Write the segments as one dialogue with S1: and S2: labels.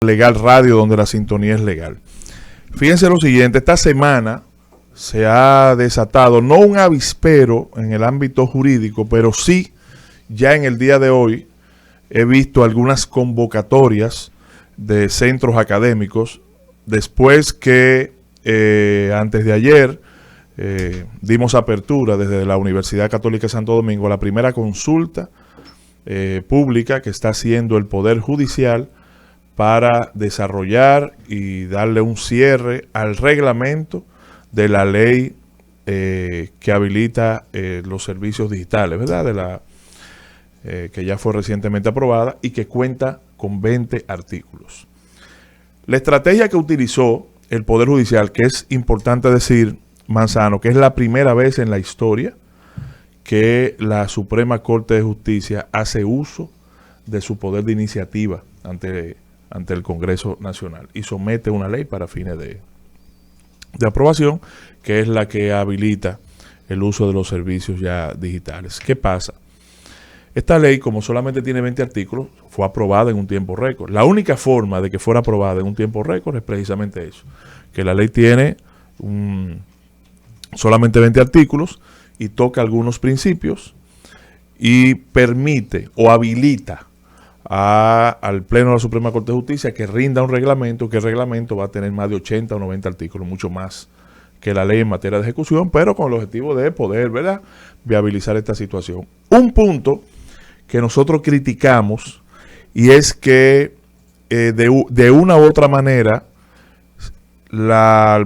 S1: Legal Radio, donde la sintonía es legal. Fíjense lo siguiente, esta semana se ha desatado, no un avispero en el ámbito jurídico, pero sí, ya en el día de hoy, he visto algunas convocatorias de centros académicos, después que antes de ayer dimos apertura desde la Universidad Católica de Santo Domingo a la primera consulta pública que está haciendo el Poder Judicial para desarrollar y darle un cierre al reglamento de la ley que habilita los servicios digitales, ¿verdad? De la que ya fue recientemente aprobada y que cuenta con 20 artículos. La estrategia que utilizó el Poder Judicial, que es importante decir, Manzano, que es la primera vez en la historia que la Suprema Corte de Justicia hace uso de su poder de iniciativa ante el Congreso Nacional y somete una ley para fines de aprobación, que es la que habilita el uso de los servicios ya digitales. ¿Qué pasa? Esta ley, como solamente tiene 20 artículos, fue aprobada en un tiempo récord. La única forma de que fuera aprobada en un tiempo récord es precisamente eso, que la ley tiene solamente 20 artículos y toca algunos principios y permite o habilita al Pleno de la Suprema Corte de Justicia que rinda un reglamento, que el reglamento va a tener más de 80 o 90 artículos, mucho más que la ley en materia de ejecución, pero con el objetivo de poder, ¿verdad?, viabilizar esta situación. Un punto que nosotros criticamos y es que de una u otra manera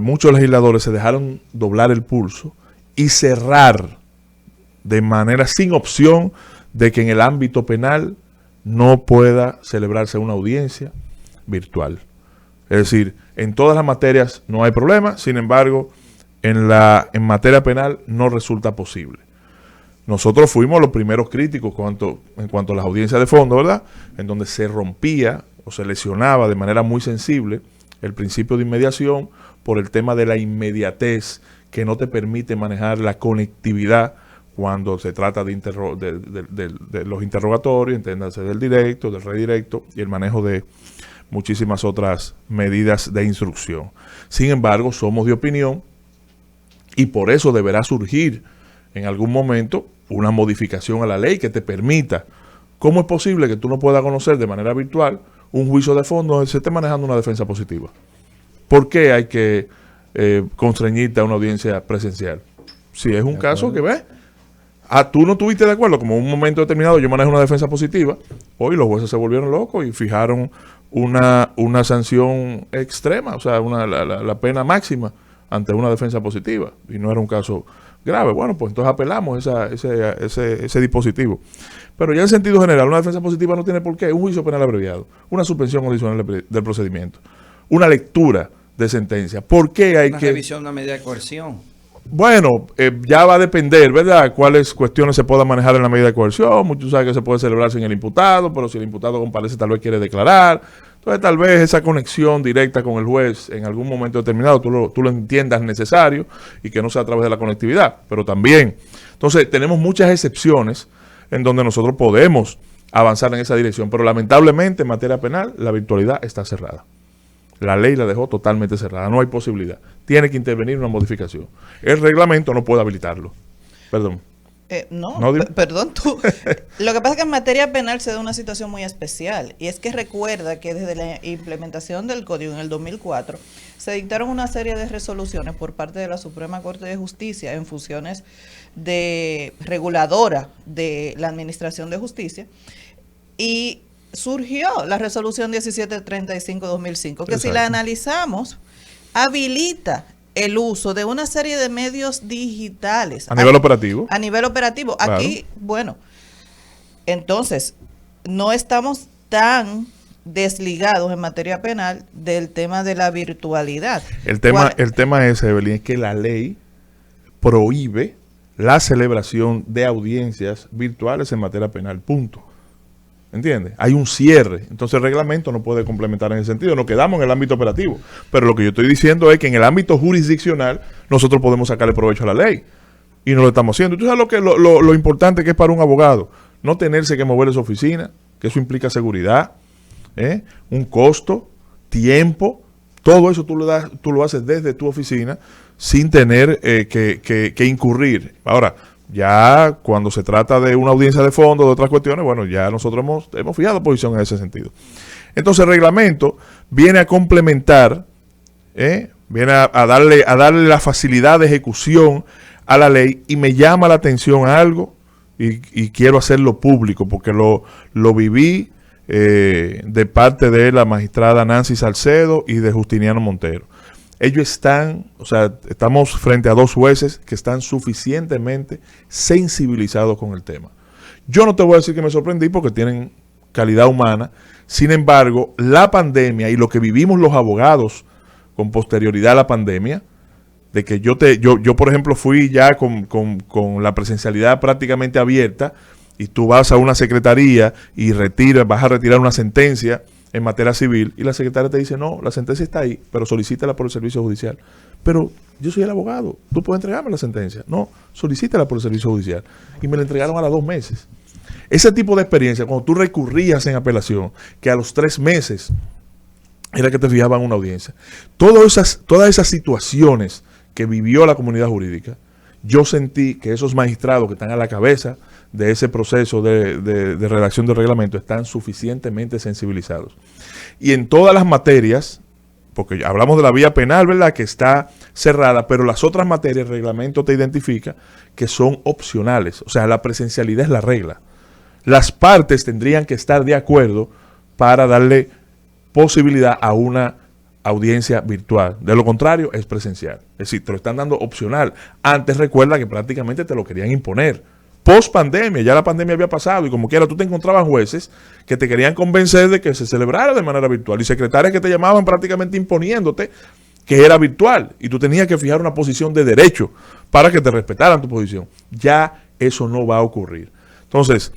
S1: muchos legisladores se dejaron doblar el pulso y cerrar de manera sin opción de que en el ámbito penal no pueda celebrarse una audiencia virtual. Es decir, en todas las materias no hay problema, sin embargo, en materia penal no resulta posible. Nosotros fuimos los primeros críticos en cuanto a las audiencias de fondo, ¿verdad?, en donde se rompía o se lesionaba de manera muy sensible el principio de inmediación por el tema de la inmediatez que no te permite manejar la conectividad cuando se trata de los interrogatorios, entiéndase del directo, del redirecto y el manejo de muchísimas otras medidas de instrucción. Sin embargo, somos de opinión y por eso deberá surgir en algún momento una modificación a la ley que te permita. ¿Cómo es posible que tú no puedas conocer de manera virtual un juicio de fondo donde se esté manejando una defensa positiva? ¿Por qué hay que constreñirte a una audiencia presencial? Si es un caso que ves, tú no estuviste de acuerdo, como en un momento determinado yo manejo una defensa positiva, hoy los jueces se volvieron locos y fijaron una sanción extrema, o sea, la pena máxima ante una defensa positiva, y no era un caso grave. Bueno, pues entonces apelamos ese dispositivo. Pero ya en sentido general, una defensa positiva no tiene por qué un juicio penal abreviado, una suspensión condicional del procedimiento, una lectura de sentencia. ¿Por qué hay
S2: una revisión de una medida de coerción?
S1: Bueno, ya va a depender, ¿verdad?, cuáles cuestiones se puedan manejar en la medida de coerción. Muchos saben que se puede celebrar sin el imputado, pero si el imputado comparece tal vez quiere declarar. Entonces tal vez esa conexión directa con el juez en algún momento determinado tú lo entiendas necesario y que no sea a través de la conectividad, pero también. Entonces tenemos muchas excepciones en donde nosotros podemos avanzar en esa dirección, pero lamentablemente en materia penal la virtualidad está cerrada. La ley la dejó totalmente cerrada, no hay posibilidad. Tiene que intervenir una modificación. El reglamento no puede habilitarlo. Perdón.
S3: Perdón tú. Lo que pasa es que en materia penal se da una situación muy especial, y es que recuerda que desde la implementación del código en el 2004 se dictaron una serie de resoluciones por parte de la Suprema Corte de Justicia en funciones de reguladora de la administración de justicia, y surgió la resolución 1735-2005, que Exacto. Si la analizamos, habilita el uso de una serie de medios digitales.
S1: A nivel operativo.
S3: A nivel operativo. Claro. Aquí, bueno, entonces, no estamos tan desligados en materia penal del tema de la virtualidad.
S1: El tema es, Evelyn, es que la ley prohíbe la celebración de audiencias virtuales en materia penal, punto. ¿Entiendes? Hay un cierre. Entonces el reglamento no puede complementar en ese sentido. Nos quedamos en el ámbito operativo. Pero lo que yo estoy diciendo es que en el ámbito jurisdiccional nosotros podemos sacarle provecho a la ley. Y no lo estamos haciendo. ¿Tú sabes lo importante que es para un abogado? No tenerse que mover de su oficina, que eso implica seguridad, un costo, tiempo, todo eso tú lo haces desde tu oficina sin tener que incurrir. Ahora, ya cuando se trata de una audiencia de fondo, de otras cuestiones, bueno, ya nosotros hemos fijado posición en ese sentido. Entonces el reglamento viene a complementar, viene a darle la facilidad de ejecución a la ley, y me llama la atención algo, y quiero hacerlo público porque lo viví de parte de la magistrada Nancy Salcedo y de Justiniano Montero. Ellos estamos frente a dos jueces que están suficientemente sensibilizados con el tema. Yo no te voy a decir que me sorprendí porque tienen calidad humana. Sin embargo, la pandemia y lo que vivimos los abogados con posterioridad a la pandemia, de que yo por ejemplo, fui ya con la presencialidad prácticamente abierta, y tú vas a una secretaría y vas a retirar una sentencia en materia civil, y la secretaria te dice, no, la sentencia está ahí, pero solicítala por el servicio judicial. Pero yo soy el abogado, tú puedes entregarme la sentencia. No, solicítala por el servicio judicial. Y me la entregaron a los 2 meses. Ese tipo de experiencia, cuando tú recurrías en apelación, que a los 3 meses era que te fijaban una audiencia. Todas esas situaciones que vivió la comunidad jurídica, yo sentí que esos magistrados que están a la cabeza de ese proceso de redacción del reglamento están suficientemente sensibilizados. Y en todas las materias, porque hablamos de la vía penal, ¿verdad?, que está cerrada, pero las otras materias, el reglamento te identifica que son opcionales. O sea, la presencialidad es la regla. Las partes tendrían que estar de acuerdo para darle posibilidad a una audiencia virtual. De lo contrario, es presencial. Es decir, te lo están dando opcional. Antes, recuerda que prácticamente te lo querían imponer. Post pandemia, ya la pandemia había pasado, y como quiera tú te encontrabas jueces que te querían convencer de que se celebrara de manera virtual, y secretarias que te llamaban prácticamente imponiéndote que era virtual, y tú tenías que fijar una posición de derecho para que te respetaran tu posición. Ya eso no va a ocurrir. Entonces,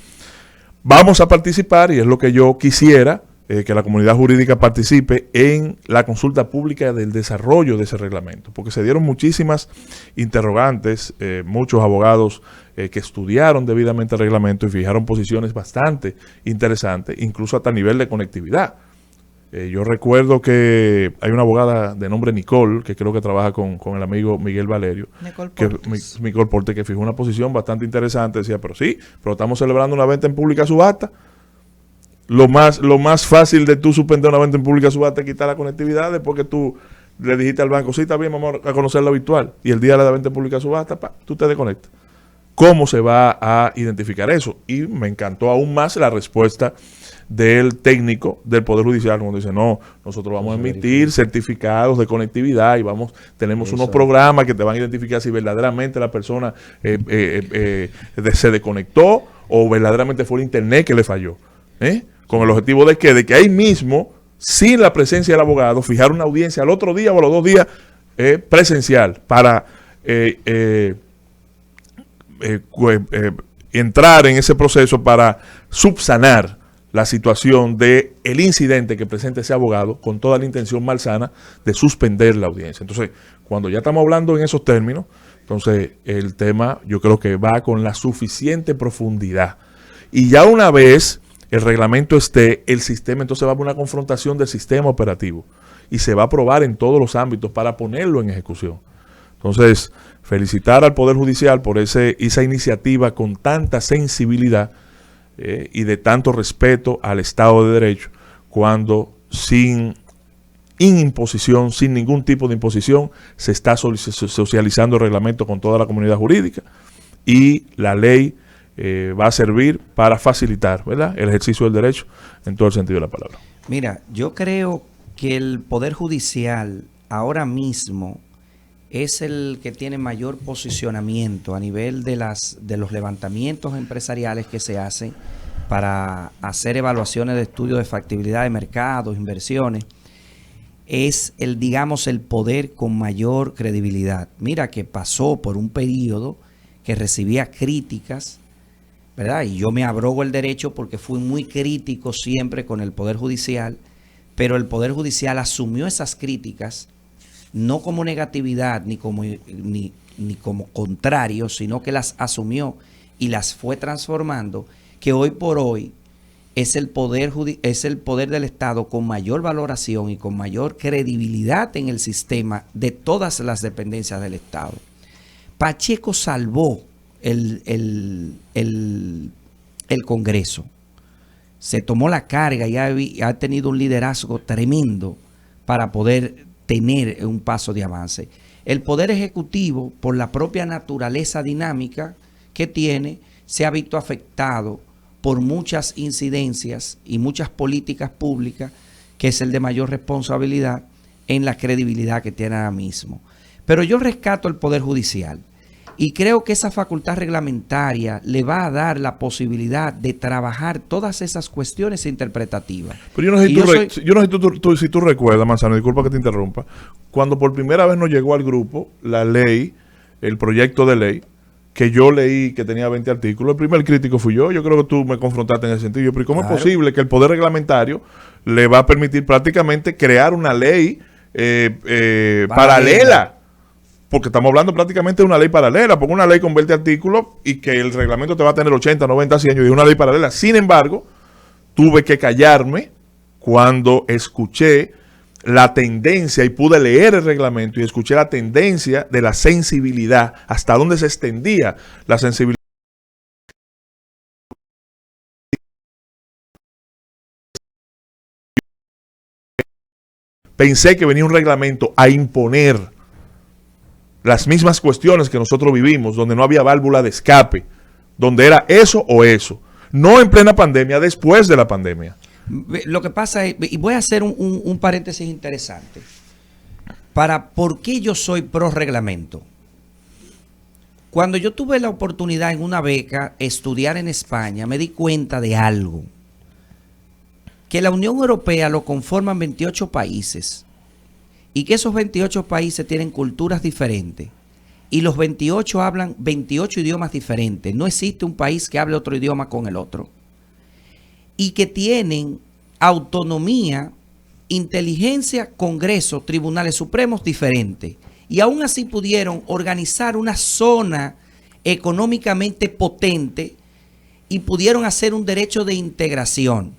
S1: vamos a participar, y es lo que yo quisiera, que la comunidad jurídica participe en la consulta pública del desarrollo de ese reglamento, porque se dieron muchísimas interrogantes, muchos abogados que estudiaron debidamente el reglamento y fijaron posiciones bastante interesantes, incluso hasta a nivel de conectividad. Yo recuerdo que hay una abogada de nombre Nicole, que creo que trabaja con el amigo Miguel Valerio, Nicole Porte, que fijó una posición bastante interesante. Decía, pero estamos celebrando una venta en pública subasta. Lo más fácil de tú suspender una venta en pública subasta es quitar la conectividad, después que tú le dijiste al banco, sí, está bien, vamos a conocerla virtual, y el día de la venta en pública subasta, tú te desconectas. ¿Cómo se va a identificar eso? Y me encantó aún más la respuesta del técnico del Poder Judicial, cuando dice, no, nosotros vamos a emitir certificados de conectividad, y tenemos unos programas que te van a identificar si verdaderamente la persona se desconectó o verdaderamente fue el internet que le falló. Con el objetivo de que ahí mismo, sin la presencia del abogado, fijar una audiencia al otro día o a los 2 días presencial para entrar en ese proceso para subsanar la situación del incidente que presenta ese abogado, con toda la intención malsana de suspender la audiencia. Entonces, cuando ya estamos hablando en esos términos, entonces el tema yo creo que va con la suficiente profundidad. Y ya una vez el reglamento esté, el sistema, entonces va a haber una confrontación del sistema operativo y se va a aprobar en todos los ámbitos para ponerlo en ejecución. Entonces, felicitar al Poder Judicial por esa iniciativa con tanta sensibilidad y de tanto respeto al Estado de Derecho, cuando sin imposición, sin ningún tipo de imposición, se está socializando el reglamento con toda la comunidad jurídica, y la ley va a servir para facilitar, ¿verdad?, el ejercicio del derecho en todo el sentido de la palabra.
S2: Mira, yo creo que el Poder Judicial ahora mismo es el que tiene mayor posicionamiento a nivel de los levantamientos empresariales que se hacen para hacer evaluaciones de estudios de factibilidad de mercados, inversiones. Es el poder con mayor credibilidad. Mira que pasó por un periodo que recibía críticas, ¿verdad? Y yo me abrogo el derecho porque fui muy crítico siempre con el Poder Judicial, pero el Poder Judicial asumió esas críticas no como negatividad ni como contrario, sino que las asumió y las fue transformando, que hoy por hoy es el poder del Estado con mayor valoración y con mayor credibilidad en el sistema de todas las dependencias del Estado. Pacheco salvó el Congreso. Se tomó la carga y ha tenido un liderazgo tremendo para poder tener un paso de avance. El Poder Ejecutivo, por la propia naturaleza dinámica que tiene, se ha visto afectado por muchas incidencias y muchas políticas públicas, que es el de mayor responsabilidad en la credibilidad que tiene ahora mismo. Pero yo rescato el Poder Judicial y creo que esa facultad reglamentaria le va a dar la posibilidad de trabajar todas esas cuestiones interpretativas.
S1: Pero yo no sé si tú recuerdas, Manzano, disculpa que te interrumpa, cuando por primera vez nos llegó al grupo la ley, el proyecto de ley, que yo leí que tenía 20 artículos, el primer crítico fui yo creo que tú me confrontaste en ese sentido. Pero ¿cómo es posible que el Poder Reglamentario le va a permitir prácticamente crear una ley paralela? Porque estamos hablando prácticamente de una ley paralela, porque una ley con 20 artículos y que el reglamento te va a tener 80, 90, 100 años, y una ley paralela. Sin embargo, tuve que callarme cuando escuché la tendencia y pude leer el reglamento y escuché la tendencia de la sensibilidad, hasta dónde se extendía la sensibilidad. Pensé que venía un reglamento a imponer las mismas cuestiones que nosotros vivimos, donde no había válvula de escape, donde era eso o eso. No en plena pandemia, después de la pandemia.
S2: Lo que pasa es, y voy a hacer un paréntesis interesante, para por qué yo soy pro reglamento. Cuando yo tuve la oportunidad en una beca estudiar en España, me di cuenta de algo, que la Unión Europea lo conforman 28 países, y que esos 28 países tienen culturas diferentes, y los 28 hablan 28 idiomas diferentes. No existe un país que hable otro idioma con el otro. Y que tienen autonomía, inteligencia, Congreso, tribunales supremos diferentes. Y aún así pudieron organizar una zona económicamente potente y pudieron hacer un derecho de integración.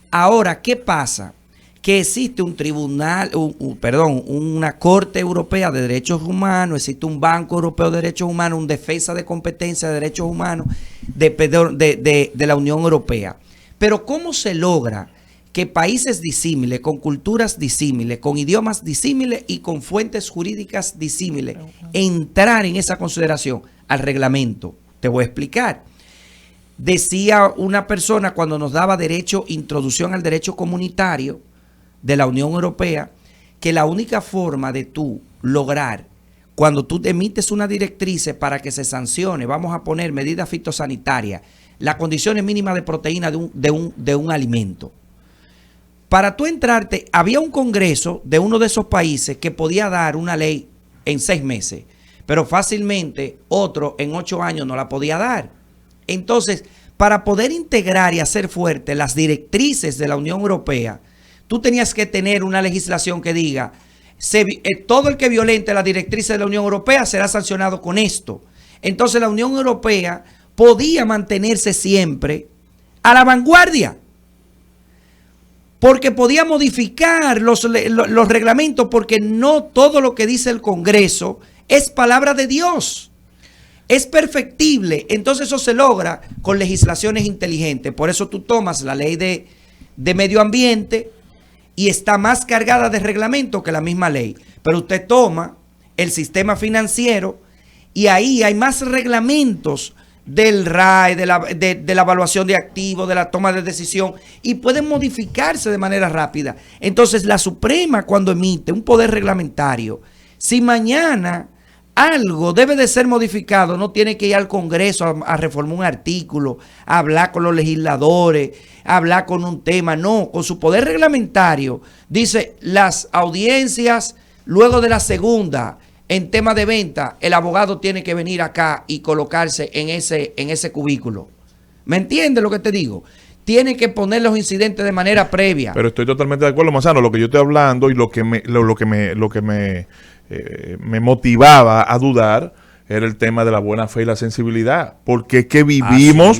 S2: Ahora, ¿qué pasa? Que existe un tribunal, una Corte Europea de Derechos Humanos, existe un Banco Europeo de Derechos Humanos, un defensa de competencia de derechos humanos de la Unión Europea. Pero ¿cómo se logra que países disímiles, con culturas disímiles, con idiomas disímiles y con fuentes jurídicas disímiles, entrar en esa consideración al reglamento? Te voy a explicar. Decía una persona cuando nos daba introducción al derecho comunitario de la Unión Europea, que la única forma de tú lograr, cuando tú emites una directriz para que se sancione, vamos a poner medidas fitosanitarias, las condiciones mínimas de proteína de un alimento. Para tú entrarte, había un congreso de uno de esos países que podía dar una ley en 6 meses, pero fácilmente otro en 8 años no la podía dar. Entonces, para poder integrar y hacer fuerte las directrices de la Unión Europea, tú tenías que tener una legislación que diga, todo el que violente las directrices de la Unión Europea será sancionado con esto. Entonces la Unión Europea podía mantenerse siempre a la vanguardia, porque podía modificar los reglamentos, porque no todo lo que dice el Congreso es palabra de Dios. Es perfectible. Entonces eso se logra con legislaciones inteligentes. Por eso tú tomas la ley de medio ambiente y está más cargada de reglamento que la misma ley. Pero usted toma el sistema financiero y ahí hay más reglamentos del RAE, de la evaluación de activos, de la toma de decisión, y pueden modificarse de manera rápida. Entonces la Suprema, cuando emite un poder reglamentario, si mañana algo debe de ser modificado, no tiene que ir al Congreso a reformar un artículo, a hablar con los legisladores, a hablar con un tema. No, con su poder reglamentario, dice, las audiencias, luego de la segunda, en tema de venta, el abogado tiene que venir acá y colocarse en ese cubículo. ¿Me entiendes lo que te digo? Tiene que poner los incidentes de manera previa.
S1: Pero estoy totalmente de acuerdo, Manzano. Lo que yo estoy hablando y lo que me motivaba a dudar era el tema de la buena fe y la sensibilidad, porque es que vivimos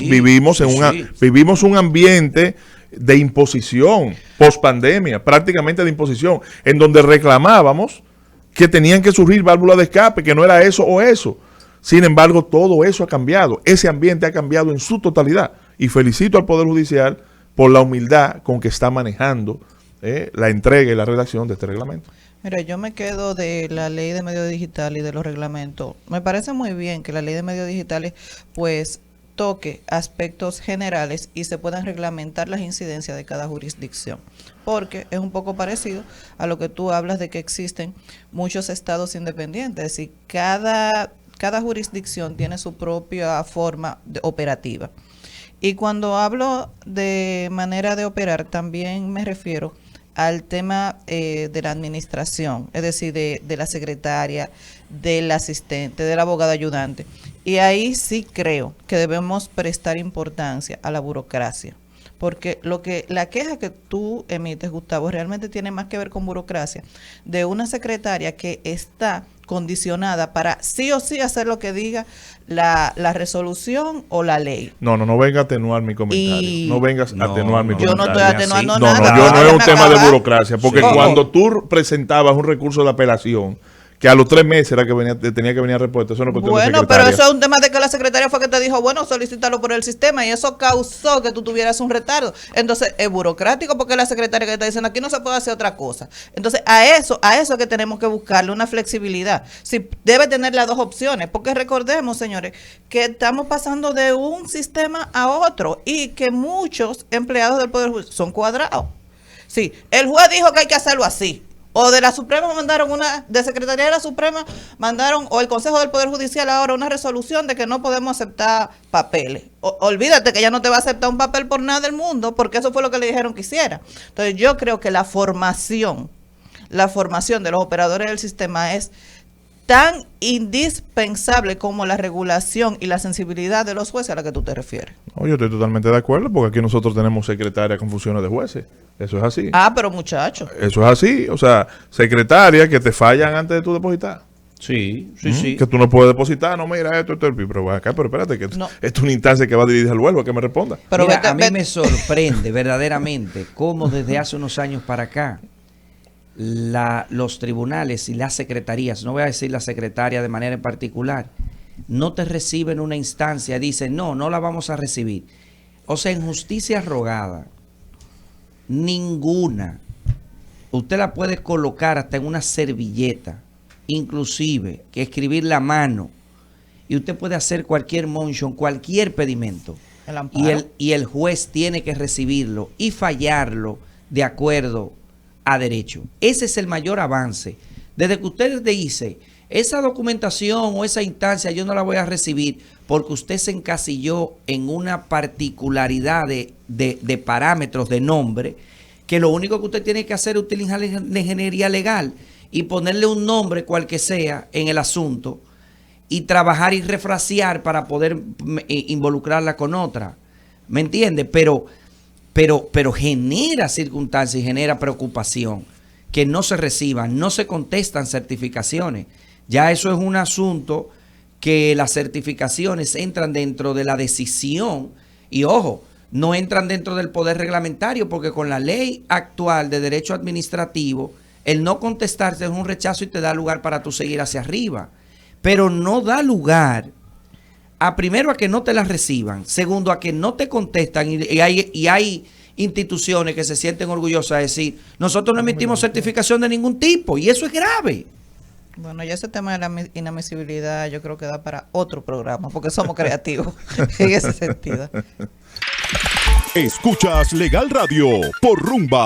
S1: un ambiente de imposición, post pandemia, prácticamente de imposición, en donde reclamábamos que tenían que surgir válvulas de escape, que no era eso o eso. Sin embargo, todo eso ha cambiado. Ese ambiente ha cambiado en su totalidad. Y felicito al Poder Judicial por la humildad con que está manejando la entrega y la redacción de este reglamento.
S3: Mira, yo me quedo de la ley de medios digitales y de los reglamentos. Me parece muy bien que la ley de medios digitales pues toque aspectos generales y se puedan reglamentar las incidencias de cada jurisdicción, porque es un poco parecido a lo que tú hablas de que existen muchos estados independientes, es decir, cada jurisdicción tiene su propia forma operativa. Y cuando hablo de manera de operar, también me refiero al tema de la administración, es decir, de la secretaria, del asistente, del abogado ayudante. Y ahí sí creo que debemos prestar importancia a la burocracia, porque la queja que tú emites, Gustavo, realmente tiene más que ver con burocracia, de una secretaria que está condicionada para sí o sí hacer lo que diga la resolución o la ley.
S1: No venga a atenuar mi comentario. No vengas a atenuar mi comentario.
S3: Yo no estoy atenuando
S1: nada. No es un tema de burocracia, porque cuando tú presentabas un recurso de apelación, que a los 3 meses era que tenía que venir a respuesta, eso no es cuestión de secretaria.
S3: Pero eso es un tema de que la secretaria fue que te dijo, bueno, solicítalo por el sistema, y eso causó que tú tuvieras un retardo. Entonces, es burocrático porque la secretaria que está diciendo, aquí no se puede hacer otra cosa. Entonces, a eso es que tenemos que buscarle una flexibilidad. Sí, debe tener las dos opciones, porque recordemos, señores, que estamos pasando de un sistema a otro y que muchos empleados del Poder Judicial son cuadrados. Sí, el juez dijo que hay que hacerlo así. O de la Suprema mandaron de Secretaría de la Suprema o el Consejo del Poder Judicial ahora una resolución de que no podemos aceptar papeles. Olvídate que ya no te va a aceptar un papel por nada del mundo, porque eso fue lo que le dijeron que hiciera. Entonces yo creo que la formación de los operadores del sistema es tan indispensable como la regulación y la sensibilidad de los jueces a la que tú te refieres.
S1: Yo estoy totalmente de acuerdo, porque aquí nosotros tenemos secretarias con funciones de jueces. Eso es así.
S3: Pero muchachos.
S1: Eso es así. O sea, secretarias que te fallan antes de tú depositar.
S2: Sí.
S1: Que tú no puedes depositar, no, mira esto, pero acá, pero espérate, que esto es una instancia que va dirigida al vuelvo, que me responda.
S2: Pero mira, a mí me sorprende verdaderamente cómo desde hace unos años para acá los tribunales y las secretarías, no voy a decir la secretaria de manera en particular, no te reciben una instancia, dicen no la vamos a recibir. O sea, en justicia rogada, ninguna. Usted la puede colocar hasta en una servilleta, inclusive que escribirla a mano, y usted puede hacer cualquier motion, cualquier pedimento, y el juez tiene que recibirlo y fallarlo de acuerdo a derecho. Ese es el mayor avance. Desde que usted dice, esa documentación o esa instancia yo no la voy a recibir porque usted se encasilló en una particularidad de parámetros de nombre, que lo único que usted tiene que hacer es utilizar la ingeniería legal y ponerle un nombre cual que sea en el asunto y trabajar y refrasear para poder involucrarla con otra. ¿Me entiende? Pero genera circunstancias y genera preocupación que no se reciban, no se contestan certificaciones. Ya eso es un asunto que las certificaciones entran dentro de la decisión y, ojo, no entran dentro del poder reglamentario, porque con la ley actual de derecho administrativo, el no contestarse es un rechazo y te da lugar para tú seguir hacia arriba. Pero no da lugar primero a que no te las reciban, segundo a que no te contestan y hay instituciones que se sienten orgullosas de decir, nosotros no emitimos certificación de ningún tipo, y eso es grave.
S3: Bueno, ya ese tema de la inadmisibilidad yo creo que da para otro programa, porque somos creativos en ese sentido.
S4: Escuchas Legal Radio por Rumba